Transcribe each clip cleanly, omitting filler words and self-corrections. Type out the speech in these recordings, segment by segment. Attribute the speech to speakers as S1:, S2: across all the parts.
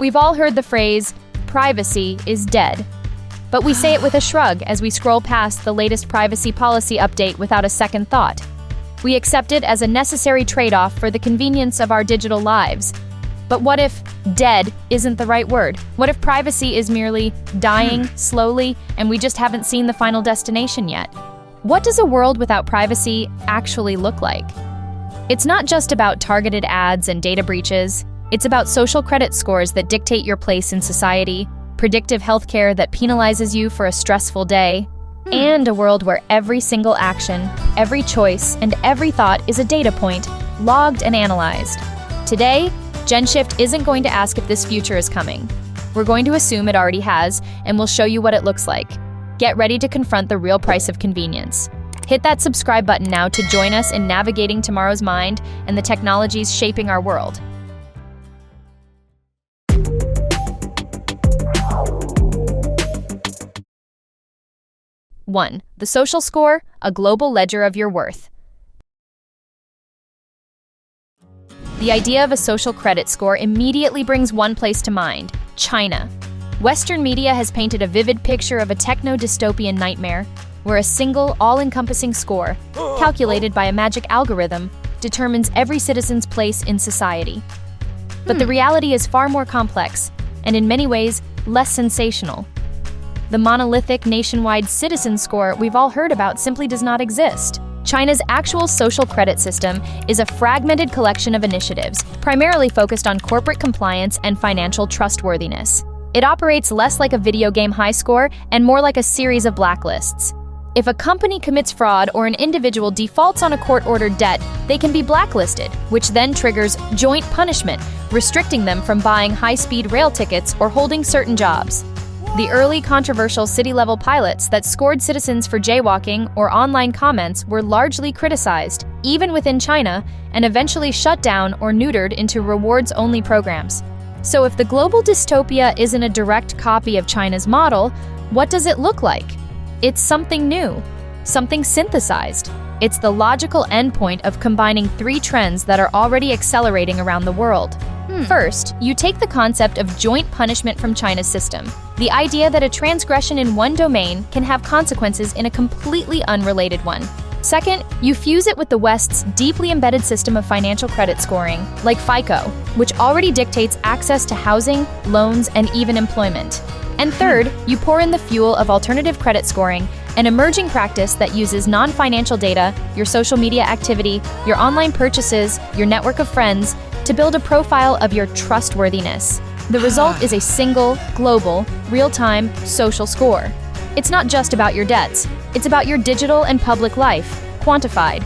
S1: We've all heard the phrase, privacy is dead. But we say it with a shrug as we scroll past the latest privacy policy update without a second thought. We accept it as a necessary trade-off for the convenience of our digital lives. But what if dead isn't the right word? What if privacy is merely dying slowly and we just haven't seen the final destination yet? What does a world without privacy actually look like? It's not just about targeted ads and data breaches. It's about social credit scores that dictate your place in society, predictive healthcare that penalizes you for a stressful day, and a world where every single action, every choice, and every thought is a data point, logged and analyzed. Today, GENSHIFT isn't going to ask if this future is coming. We're going to assume it already has, and we'll show you what it looks like. Get ready to confront the real price of convenience. Hit that subscribe button now to join us in navigating tomorrow's mind and the technologies shaping our world. 1. The social score, a global ledger of your worth. The idea of a social credit score immediately brings one place to mind: China. Western media has painted a vivid picture of a techno-dystopian nightmare where a single, all-encompassing score, calculated by a magic algorithm, determines every citizen's place in society. But the reality is far more complex, and in many ways, less sensational. The monolithic nationwide citizen score we've all heard about simply does not exist. China's actual social credit system is a fragmented collection of initiatives, primarily focused on corporate compliance and financial trustworthiness. It operates less like a video game high score and more like a series of blacklists. If a company commits fraud or an individual defaults on a court-ordered debt, they can be blacklisted, which then triggers joint punishment, restricting them from buying high-speed rail tickets or holding certain jobs. The early controversial city-level pilots that scored citizens for jaywalking or online comments were largely criticized, even within China, and eventually shut down or neutered into rewards-only programs. So if the global dystopia isn't a direct copy of China's model, what does it look like? It's something new, something synthesized. It's the logical endpoint of combining three trends that are already accelerating around the world. First, you take the concept of joint punishment from China's system, the idea that a transgression in one domain can have consequences in a completely unrelated one. Second, you fuse it with the West's deeply embedded system of financial credit scoring, like FICO, which already dictates access to housing, loans, and even employment. And third, you pour in the fuel of alternative credit scoring, an emerging practice that uses non-financial data, your social media activity, your online purchases, your network of friends, to build a profile of your trustworthiness. The result is a single, global, real-time social score. It's not just about your debts. It's about your digital and public life, quantified.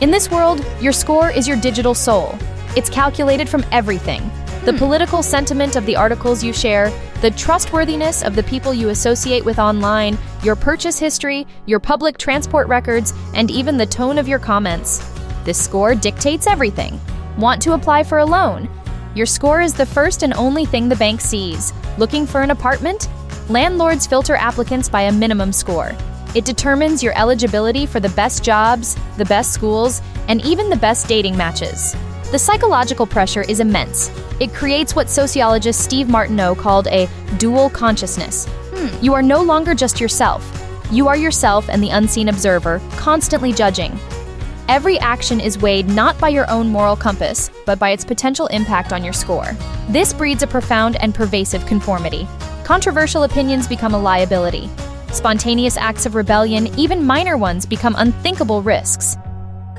S1: In this world, your score is your digital soul. It's calculated from everything: the political sentiment of the articles you share, the trustworthiness of the people you associate with online, your purchase history, your public transport records, and even the tone of your comments. This score dictates everything. Want to apply for a loan? Your score is the first and only thing the bank sees. Looking for an apartment? Landlords filter applicants by a minimum score. It determines your eligibility for the best jobs, the best schools, and even the best dating matches. The psychological pressure is immense. It creates what sociologist Steve Martineau called a dual consciousness. You are no longer just yourself. You are yourself and the unseen observer, constantly judging. Every action is weighed not by your own moral compass, but by its potential impact on your score. This breeds a profound and pervasive conformity. Controversial opinions become a liability. Spontaneous acts of rebellion, even minor ones, become unthinkable risks.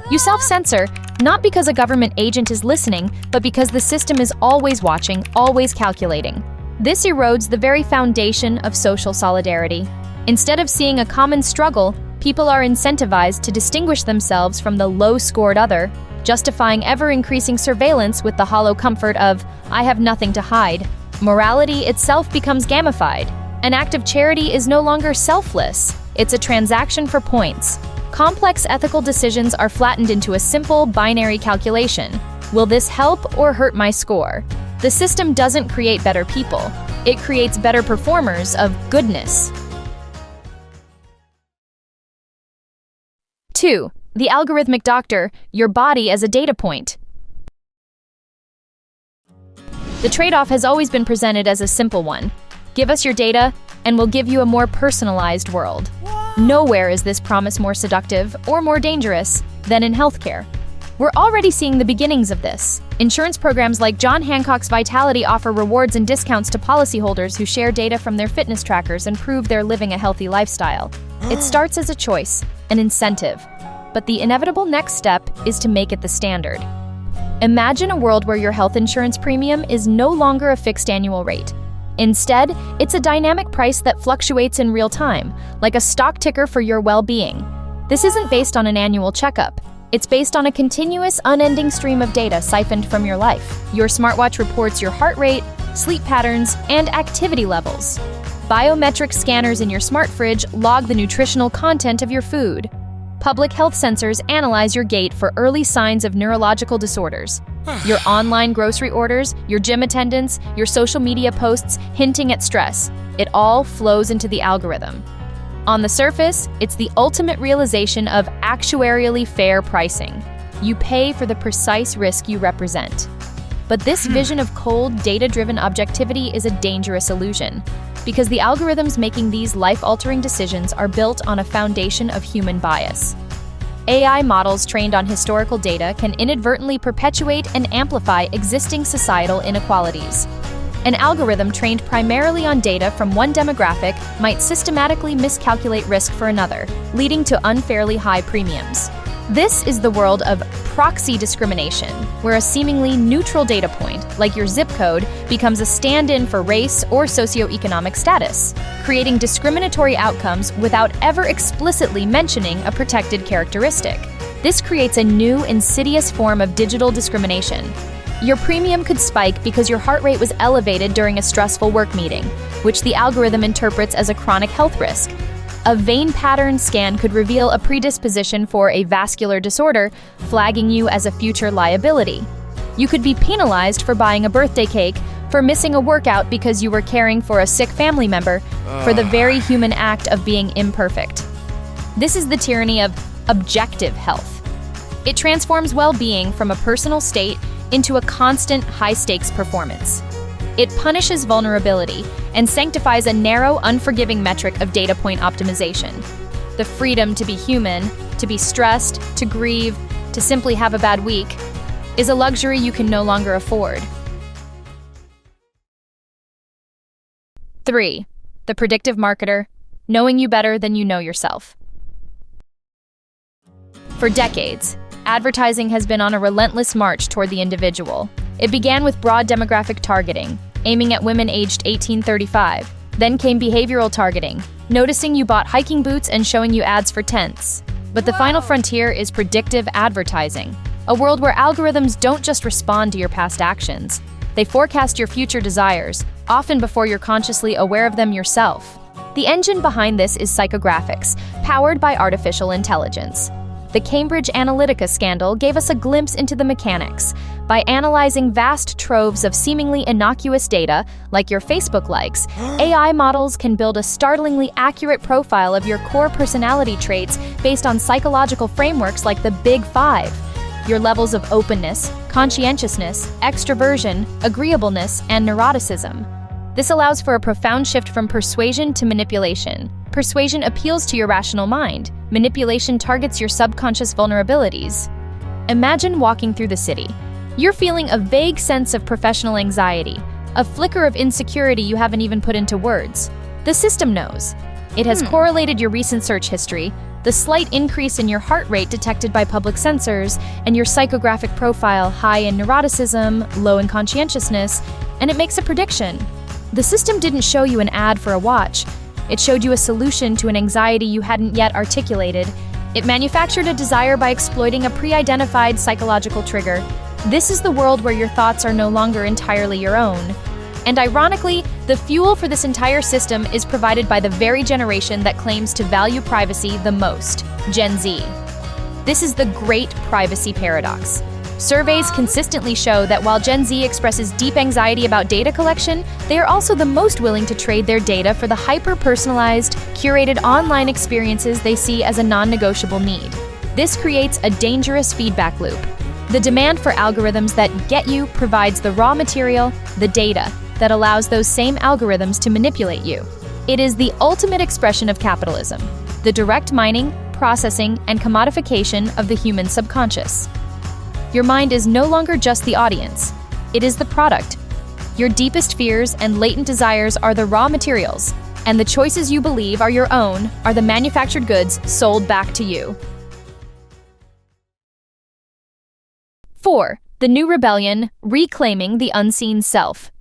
S1: You self-censor, not because a government agent is listening, but because the system is always watching, always calculating. This erodes the very foundation of social solidarity. Instead of seeing a common struggle, people are incentivized to distinguish themselves from the low-scored other, justifying ever-increasing surveillance with the hollow comfort of, "I have nothing to hide." Morality itself becomes gamified. An act of charity is no longer selfless. It's a transaction for points. Complex ethical decisions are flattened into a simple, binary calculation. Will this help or hurt my score? The system doesn't create better people. It creates better performers of goodness. 2. The Algorithmic Doctor, your body as a data point. The trade-off has always been presented as a simple one. Give us your data, and we'll give you a more personalized world. Nowhere is this promise more seductive or more dangerous than in healthcare. We're already seeing the beginnings of this. Insurance programs like John Hancock's Vitality offer rewards and discounts to policyholders who share data from their fitness trackers and prove they're living a healthy lifestyle. It starts as a choice, an incentive, but the inevitable next step is to make it the standard. Imagine a world where your health insurance premium is no longer a fixed annual rate. Instead, it's a dynamic price that fluctuates in real time, like a stock ticker for your well-being. This isn't based on an annual checkup. It's based on a continuous, unending stream of data siphoned from your life. Your smartwatch reports your heart rate, sleep patterns, and activity levels. Biometric scanners in your smart fridge log the nutritional content of your food. Public health sensors analyze your gait for early signs of neurological disorders. Your online grocery orders, your gym attendance, your social media posts hinting at stress, it all flows into the algorithm. On the surface, it's the ultimate realization of actuarially fair pricing. You pay for the precise risk you represent. But this vision of cold, data-driven objectivity is a dangerous illusion, because the algorithms making these life-altering decisions are built on a foundation of human bias. AI models trained on historical data can inadvertently perpetuate and amplify existing societal inequalities. An algorithm trained primarily on data from one demographic might systematically miscalculate risk for another, leading to unfairly high premiums. This is the world of proxy discrimination, where a seemingly neutral data point, like your zip code, becomes a stand-in for race or socioeconomic status, creating discriminatory outcomes without ever explicitly mentioning a protected characteristic. This creates a new, insidious form of digital discrimination. Your premium could spike because your heart rate was elevated during a stressful work meeting, which the algorithm interprets as a chronic health risk. A vein pattern scan could reveal a predisposition for a vascular disorder, flagging you as a future liability. You could be penalized for buying a birthday cake, for missing a workout because you were caring for a sick family member, for the very human act of being imperfect. This is the tyranny of objective health. It transforms well-being from a personal state into a constant, high-stakes performance. It punishes vulnerability and sanctifies a narrow, unforgiving metric of data point optimization. The freedom to be human, to be stressed, to grieve, to simply have a bad week, is a luxury you can no longer afford. 3. The Predictive Marketer, knowing you better than you know yourself. For decades, advertising has been on a relentless march toward the individual. It began with broad demographic targeting, aiming at women aged 18-35. Then came behavioral targeting, noticing you bought hiking boots and showing you ads for tents. But the final frontier is predictive advertising, a world where algorithms don't just respond to your past actions. They forecast your future desires, often before you're consciously aware of them yourself. The engine behind this is psychographics, powered by artificial intelligence. The Cambridge Analytica scandal gave us a glimpse into the mechanics. By analyzing vast troves of seemingly innocuous data, like your Facebook likes, AI models can build a startlingly accurate profile of your core personality traits based on psychological frameworks like the Big Five. Your levels of openness, conscientiousness, extroversion, agreeableness, and neuroticism. This allows for a profound shift from persuasion to manipulation. Persuasion appeals to your rational mind. Manipulation targets your subconscious vulnerabilities. Imagine walking through the city. You're feeling a vague sense of professional anxiety, a flicker of insecurity you haven't even put into words. The system knows. It has correlated your recent search history, the slight increase in your heart rate detected by public sensors, and your psychographic profile high in neuroticism, low in conscientiousness, and it makes a prediction. The system didn't show you an ad for a watch. It showed you a solution to an anxiety you hadn't yet articulated. It manufactured a desire by exploiting a pre-identified psychological trigger. This is the world where your thoughts are no longer entirely your own. And ironically, the fuel for this entire system is provided by the very generation that claims to value privacy the most, Gen Z. This is the great privacy paradox. Surveys consistently show that while Gen Z expresses deep anxiety about data collection, they are also the most willing to trade their data for the hyper-personalized, curated online experiences they see as a non-negotiable need. This creates a dangerous feedback loop. The demand for algorithms that get you provides the raw material, the data, that allows those same algorithms to manipulate you. It is the ultimate expression of capitalism, the direct mining, processing, and commodification of the human subconscious. Your mind is no longer just the audience, it is the product. Your deepest fears and latent desires are the raw materials, and the choices you believe are your own are the manufactured goods sold back to you. 4. The new rebellion, reclaiming the unseen self.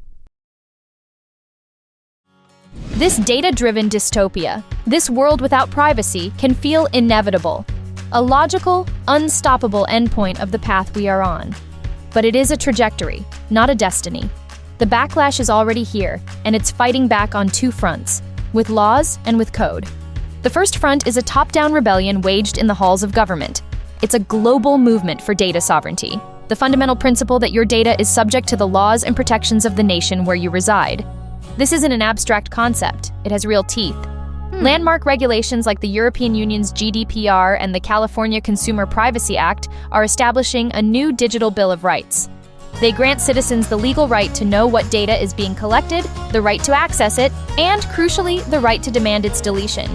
S1: This data-driven dystopia, this world without privacy, can feel inevitable, a logical, unstoppable endpoint of the path we are on. But it is a trajectory, not a destiny. The backlash is already here, and it's fighting back on two fronts, with laws and with code. The first front is a top-down rebellion waged in the halls of government. It's a global movement for data sovereignty, the fundamental principle that your data is subject to the laws and protections of the nation where you reside. This isn't an abstract concept, it has real teeth. Landmark regulations like the European Union's GDPR and the California Consumer Privacy Act are establishing a new digital Bill of Rights. They grant citizens the legal right to know what data is being collected, the right to access it, and, crucially, the right to demand its deletion.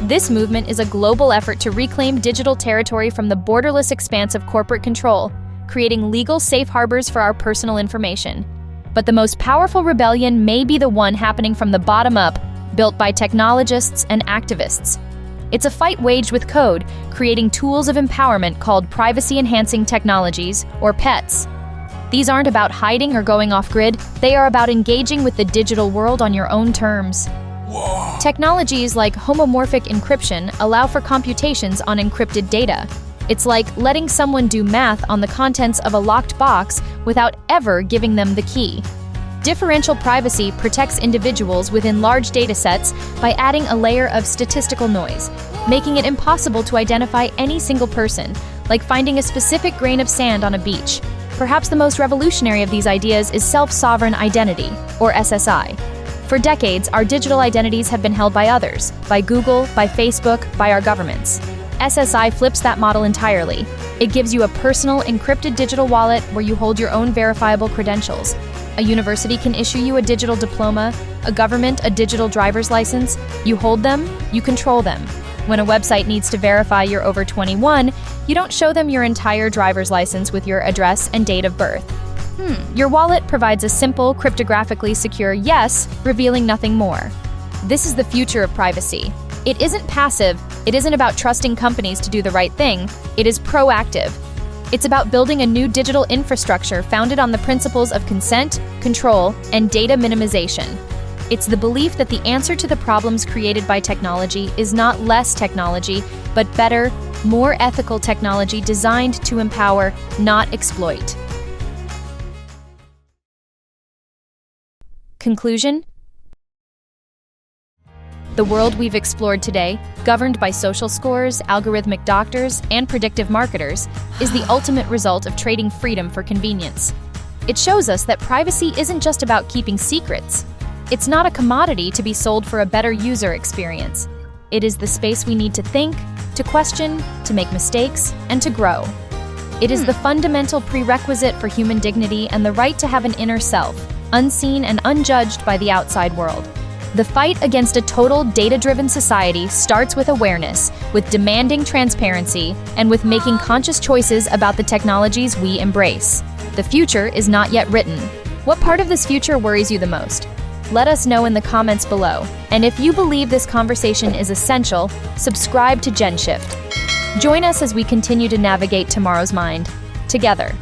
S1: This movement is a global effort to reclaim digital territory from the borderless expanse of corporate control, creating legal safe harbors for our personal information. But the most powerful rebellion may be the one happening from the bottom up, built by technologists and activists. It's a fight waged with code, creating tools of empowerment called privacy-enhancing technologies, or PETs. These aren't about hiding or going off-grid, they are about engaging with the digital world on your own terms. Whoa. Technologies like homomorphic encryption allow for computations on encrypted data. It's like letting someone do math on the contents of a locked box without ever giving them the key. Differential privacy protects individuals within large data sets by adding a layer of statistical noise, making it impossible to identify any single person, like finding a specific grain of sand on a beach. Perhaps the most revolutionary of these ideas is self-sovereign identity, or SSI. For decades, our digital identities have been held by others, by Google, by Facebook, by our governments. SSI flips that model entirely. It gives you a personal, encrypted digital wallet where you hold your own verifiable credentials. A university can issue you a digital diploma, a government a digital driver's license. You hold them, you control them. When a website needs to verify you're over 21, you don't show them your entire driver's license with your address and date of birth. Your wallet provides a simple, cryptographically secure yes, revealing nothing more. This is the future of privacy. It isn't passive, it isn't about trusting companies to do the right thing, it is proactive. It's about building a new digital infrastructure founded on the principles of consent, control, and data minimization. It's the belief that the answer to the problems created by technology is not less technology, but better, more ethical technology designed to empower, not exploit. Conclusion? The world we've explored today, governed by social scores, algorithmic doctors, and predictive marketers, is the ultimate result of trading freedom for convenience. It shows us that privacy isn't just about keeping secrets. It's not a commodity to be sold for a better user experience. It is the space we need to think, to question, to make mistakes, and to grow. It is the fundamental prerequisite for human dignity and the right to have an inner self, unseen and unjudged by the outside world. The fight against a total data-driven society starts with awareness, with demanding transparency, and with making conscious choices about the technologies we embrace. The future is not yet written. What part of this future worries you the most? Let us know in the comments below. And if you believe this conversation is essential, subscribe to GENSHIFT. Join us as we continue to navigate tomorrow's mind together.